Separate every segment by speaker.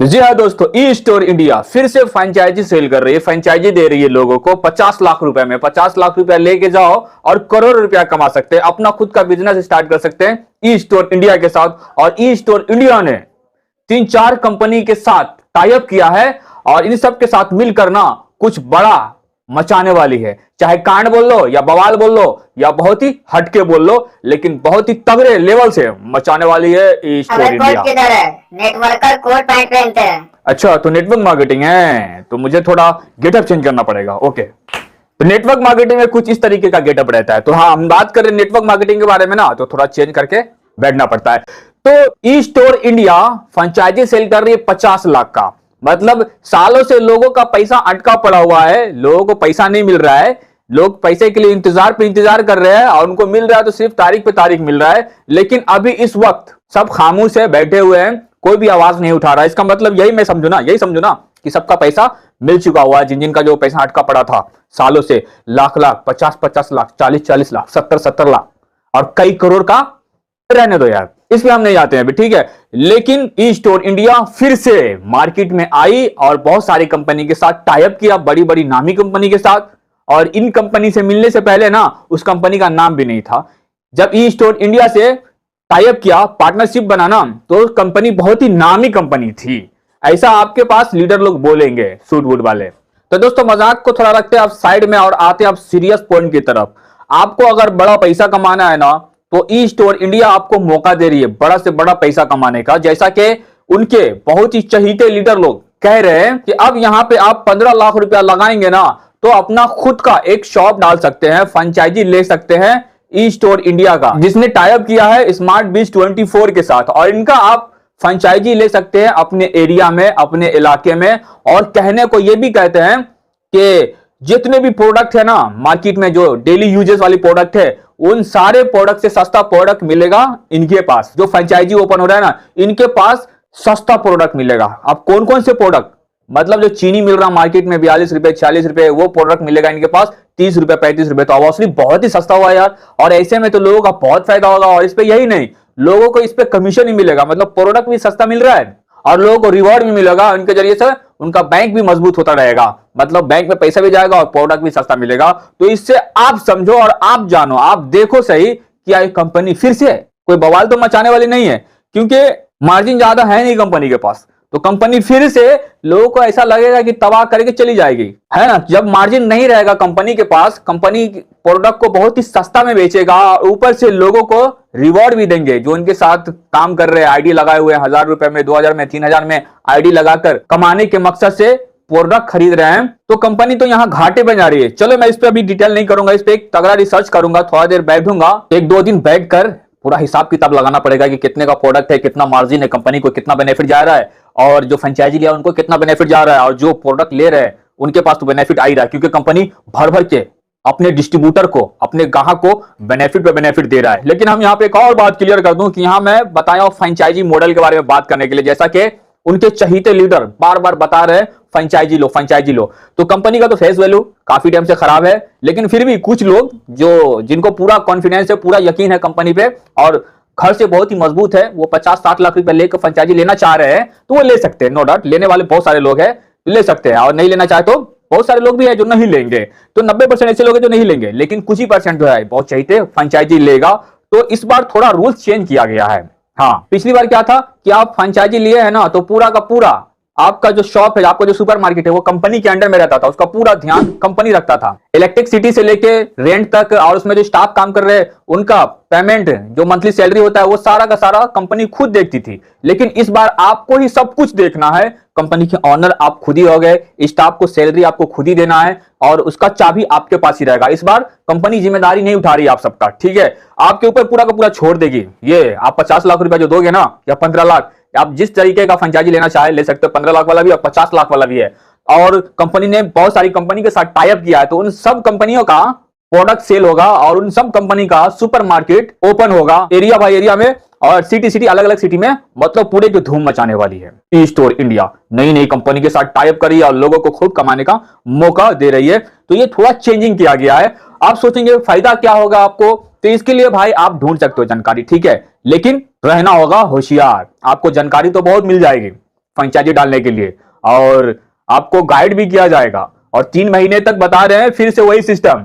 Speaker 1: जी हाँ दोस्तों, ई store India फिर से फ्रेंचाइजी सेल कर रही है। फ्रेंचाइजी दे रही है लोगों को 50 लाख रुपए में। 50 लाख रुपया लेके जाओ और करोड़ रुपया कमा सकते हैं, अपना खुद का बिजनेस स्टार्ट कर सकते हैं ई स्टोर इंडिया के साथ। और ई स्टोर इंडिया ने 3-4 कंपनी के साथ टाई अप किया है और इन सब के साथ मिलकर ना कुछ बड़ा मचाने वाली है। चाहे कांड बोल लो या बवाल बोल लो या बहुत ही हटके बोल लो, लेकिन बहुत ही तगड़े लेवल से मचाने वाली है ई स्टोर इंडिया।
Speaker 2: किधर है? नेटवर्कर कोट पैंट पहनते हैं।
Speaker 1: अच्छा, तो नेटवर्क मार्केटिंग है, तो मुझे थोड़ा गेटअप चेंज करना पड़ेगा। ओके, तो नेटवर्क मार्केटिंग में कुछ इस तरीके का गेटअप रहता है। तो हाँ, हम बात कर रहे हैं नेटवर्क मार्केटिंग के बारे में ना, तो थोड़ा चेंज करके बैठना पड़ता है। तो e store India franchisee sell कर रही है 50 लाख का। मतलब सालों से लोगों का पैसा अटका पड़ा हुआ है, लोगों को पैसा नहीं मिल रहा है, लोग पैसे के लिए इंतजार पे इंतजार कर रहे हैं और उनको मिल रहा है तो सिर्फ तारीख पे तारीख मिल रहा है। लेकिन अभी इस वक्त सब खामोश है, बैठे हुए हैं, कोई भी आवाज नहीं उठा रहा है। इसका मतलब यही समझू ना कि सबका पैसा मिल चुका हुआ है। जिन जिन का जो पैसा अटका पड़ा था सालों से, लाख लाख, 50-50 लाख, 40-40 लाख, 70-70 लाख और कई करोड़ का, रहने दो यार, इसमें हम नहीं आते हैं अभी, ठीक है। लेकिन ई स्टोर इंडिया फिर से मार्केट में आई और बहुत सारी कंपनी के साथ टाई अप किया, बड़ी बड़ी नामी कंपनी के साथ। और इन कंपनी से मिलने से पहले ना उस कंपनी का नाम भी नहीं था। जब ई स्टोर इंडिया से टाई अप किया, पार्टनरशिप बनाना, तो कंपनी बहुत ही नामी कंपनी थी, ऐसा आपके पास लीडर लोग बोलेंगे, सूट वूट वाले। तो दोस्तों, मजाक को थोड़ा रखते हैं आप साइड में और आते हैं आप सीरियस पॉइंट की तरफ। आपको अगर बड़ा पैसा कमाना है ना, तो ई स्टोर इंडिया आपको मौका दे रही है बड़ा से बड़ा पैसा कमाने का। जैसा कि उनके बहुत ही चहीते लीडर लोग कह रहे हैं कि अब यहां पे आप 15 लाख रुपया लगाएंगे ना, तो अपना खुद का एक शॉप डाल सकते हैं, फ्रेंचाइजी ले सकते हैं ई स्टोर इंडिया का, जिसने टाई अप किया है स्मार्ट बीज 24 के साथ। और इनका आप फ्रेंचाइजी ले सकते हैं अपने एरिया में, अपने इलाके में। और कहने को यह भी कहते हैं कि जितने भी प्रोडक्ट है ना मार्केट में, जो डेली यूजेस वाली प्रोडक्ट है, उन सारे प्रोडक्ट से सस्ता प्रोडक्ट मिलेगा इनके पास। जो फ्रेंचाइजी ओपन हो रहा है ना, इनके पास सस्ता प्रोडक्ट मिलेगा। अब कौन कौन से प्रोडक्ट? मतलब जो चीनी मिल रहा मार्केट में 42 रुपए, 40 रुपए, वो प्रोडक्ट मिलेगा इनके पास 30 रुपए, 35 रुपए। तो ऑब्वियसली बहुत ही सस्ता हुआ यार। और ऐसे में तो लोगों का बहुत फायदा होगा। और इस पे यही नहीं, लोगों को इस पे कमीशन ही मिलेगा। मतलब प्रोडक्ट भी सस्ता मिल रहा है और लोगों को रिवॉर्ड भी मिलेगा। उनके जरिए से उनका बैंक भी मजबूत होता रहेगा। मतलब बैंक में पैसा भी जाएगा और प्रोडक्ट भी सस्ता मिलेगा। तो इससे आप समझो और आप जानो, आप देखो सही कि ये कंपनी फिर से कोई बवाल तो मचाने वाली नहीं है, क्योंकि मार्जिन ज्यादा है नहीं कंपनी के पास। तो कंपनी फिर से लोगों को ऐसा लगेगा कि तबाह करके चली जाएगी, है ना। जब मार्जिन नहीं रहेगा कंपनी के पास, कंपनी प्रोडक्ट को बहुत ही सस्ता में बेचेगा और ऊपर से लोगों को रिवॉर्ड भी देंगे। जो उनके साथ काम कर रहे हैं, आईडी लगाए हुए हैं, 1000 रुपए में, 2000 में, 3000 में आईडी लगाकर कमाने के मकसद से प्रोडक्ट खरीद रहे हैं, तो कंपनी तो यहां घाटे में जा रही है। चलो, मैं इस पर अभी डिटेल नहीं करूंगा, इस पर एक तगड़ा रिसर्च करूंगा, थोड़ा देर बैठूंगा, 1-2 दिन बैठकर पूरा हिसाब किताब लगाना पड़ेगा कि कितने का प्रोडक्ट है, कितना मार्जिन है, कंपनी को कितना बेनिफिट जा रहा है, और जो फ्रेंचाइजी लिया उनको कितना बेनिफिट जा रहा है, और जो प्रोडक्ट ले रहे हैं उनके पास तो बेनिफिट आ ही रहा है, क्योंकि कंपनी भर भर के अपने डिस्ट्रीब्यूटर को, अपने ग्राहक को बेनिफिट पे बेनिफिट दे रहा है। लेकिन हम यहाँ पे एक और बात क्लियर कर दूं कि यहाँ मैं बताया फ्रेंचाइजी मॉडल के बारे में बात करने के लिए, जैसा कि उनके चहीते लीडर बार बार बता रहे हैं फ्रेंचाइजी लो, फ्रेंचाइजी लो। तो कंपनी का तो फेस वैल्यू काफी टाइम से खराब है, लेकिन फिर भी कुछ लोग जो जिनको पूरा कॉन्फिडेंस है, पूरा यकीन है कंपनी पे और घर से बहुत ही मजबूत है, वो 50-60 लाख रुपए लेकर फ्रेंचाइजी लेना चाह रहे हैं, तो वो ले सकते हैं। नो डाउट, लेने वाले बहुत सारे लोग हैं, ले सकते हैं। और नहीं लेना चाहे तो बहुत सारे लोग भी हैं जो नहीं लेंगे। तो 90% ऐसे लोग हैं जो नहीं लेंगे, लेकिन कुछ ही परसेंट जो है बहुत चाहिए फ्रेंचाइजी लेगा। तो इस बार थोड़ा रूल्स चेंज किया गया है। हाँ, पिछली बार क्या था कि आप फ्रेंचाइजी लिए है ना, तो पूरा का पूरा आपका जो शॉप है, आपका जो सुपर मार्केट है, वो कंपनी के अंडर में रहता था, उसका पूरा ध्यान कंपनी रखता था। इलेक्ट्रिसिटी से लेके रेंट तक, और उसमें जो स्टाफ काम कर रहे हैं उनका पेमेंट, जो मंथली सैलरी होता है, वो सारा का सारा कंपनी खुद देखती थी। लेकिन इस बार आपको ही सब कुछ देखना है। कंपनी के ऑनर आप खुद ही हो गए, स्टाफ को सैलरी आपको खुद ही देना है और उसका चाबी आपके पास ही रहेगा। इस बार कंपनी जिम्मेदारी नहीं उठा रही आप सबका, ठीक है, आपके ऊपर पूरा का पूरा छोड़ देगी। ये आप 50 लाख रुपया जो दोगे ना, या 15 लाख, आप जिस तरीके का फ्रेंचाइजी लेना चाहे ले सकते हो। 15 लाख वाला भी और 50 लाख वाला भी है। और कंपनी ने बहुत सारी कंपनी के साथ टाई अप किया है, तो उन सब कंपनियों का प्रोडक्ट सेल होगा और उन सब कंपनी का सुपरमार्केट ओपन होगा एरिया बाय एरिया में और सिटी अलग अलग सिटी में। मतलब पूरे जो धूम मचाने वाली है। ई स्टोर इंडिया नई नई कंपनी के साथ टाई अप कर रही है और लोगों को खूब कमाने का मौका दे रही है। तो ये थोड़ा चेंजिंग किया गया है। आप सोचेंगे फायदा क्या होगा आपको, तो इसके लिए भाई आप ढूंढ सकते हो जानकारी, ठीक है, लेकिन रहना होगा होशियार। आपको जानकारी तो बहुत मिल जाएगी, फ्रेंचाइजी डालने के लिए, और आपको गाइड भी किया जाएगा। और 3 महीने तक बता रहे हैं फिर से वही सिस्टम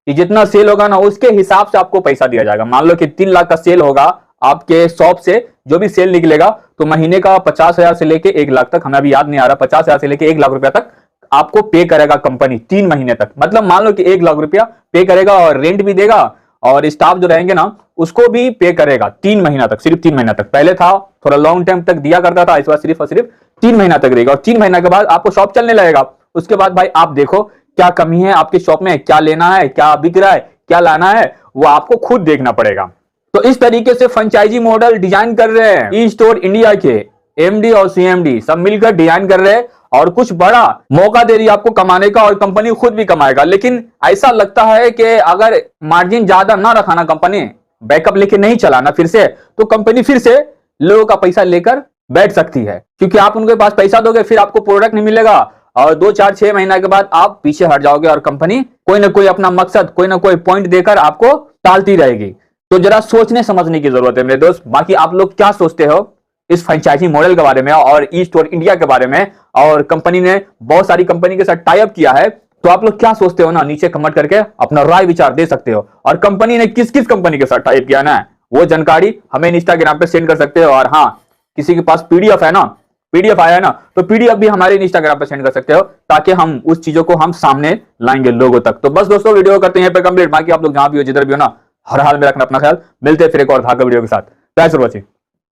Speaker 1: कि जितना सेल होगा ना उसके हिसाब से आपको पैसा दिया जाएगा। मान लो कि 3 लाख का सेल होगा आपके शॉप से, जो भी सेल निकलेगा तो महीने का 50,000 से लेके 1 लाख तक, हमें अभी याद नहीं आ रहा, 50,000 से लेके 1 लाख रुपया तक आपको पे करेगा कंपनी 3 महीने तक। मतलब मान लो कि 1 लाख रुपया पे करेगा और रेंट भी देगा और स्टाफ जो रहेंगे ना उसको भी पे करेगा 3 महीना तक, सिर्फ 3 महीना तक। पहले था थोड़ा लॉन्ग टाइम तक दिया करता था, इस बार सिर्फ और सिर्फ 3 महीना तक देगा। और 3 महीना के बाद आपको शॉप चलने लगेगा। उसके बाद भाई आप देखो क्या कमी है आपकी शॉप में, क्या लेना है, क्या बिक रहा है, क्या लाना है, वो आपको खुद देखना पड़ेगा। तो इस तरीके से फ्रेंचाइजी मॉडल डिजाइन कर रहे हैं ई स्टोर इंडिया के एमडी और सीएमडी सब मिलकर डिजाइन कर रहे हैं, और कुछ बड़ा मौका दे रही है आपको कमाने का, और कंपनी खुद भी कमाएगा। लेकिन ऐसा लगता है कि अगर मार्जिन ज्यादा ना रखाना, कंपनी बैकअप लेके नहीं चलाना फिर से, तो कंपनी फिर से लोगों का पैसा लेकर बैठ सकती है। क्योंकि आप उनके पास पैसा दोगे फिर आपको प्रोडक्ट नहीं मिलेगा, और 2, 4, 6 महीना के बाद आप पीछे हट जाओगे, और कंपनी कोई ना कोई अपना मकसद, कोई ना कोई पॉइंट देकर आपको टालती रहेगी। तो जरा सोचने समझने की जरूरत है मेरे दोस्त। बाकी आप लोग क्या सोचते हो इस फ्रेंचाइजी मॉडल के बारे में और ई स्टोर इंडिया के बारे में? और कंपनी ने बहुत सारी कंपनी के साथ टाई अप किया है, तो आप लोग क्या सोचते हो ना, नीचे कमेंट करके अपना राय विचार दे सकते हो। और कंपनी ने किस किस कंपनी के साथ टाई अप किया ना, वो जानकारी हमें इंस्टाग्राम पे सेंड कर सकते हो। और हाँ, किसी के पास पीडीएफ है ना, पीडीएफ आया है ना, तो पीडीएफ भी हमारे इंस्टाग्राम पे सेंड कर सकते हो, ताकि हम उस चीजों को हम सामने लाएंगे लोगों तक। तो बस दोस्तों, वीडियो करते हैं यहाँ पे कंप्लीट। बाकी आप लोग जहां भी हो, जिधर भी हो ना, हर हाल में रखना अपना ख्याल। मिलते हैं फिर एक और धागा वीडियो के साथ। Thanks for watching.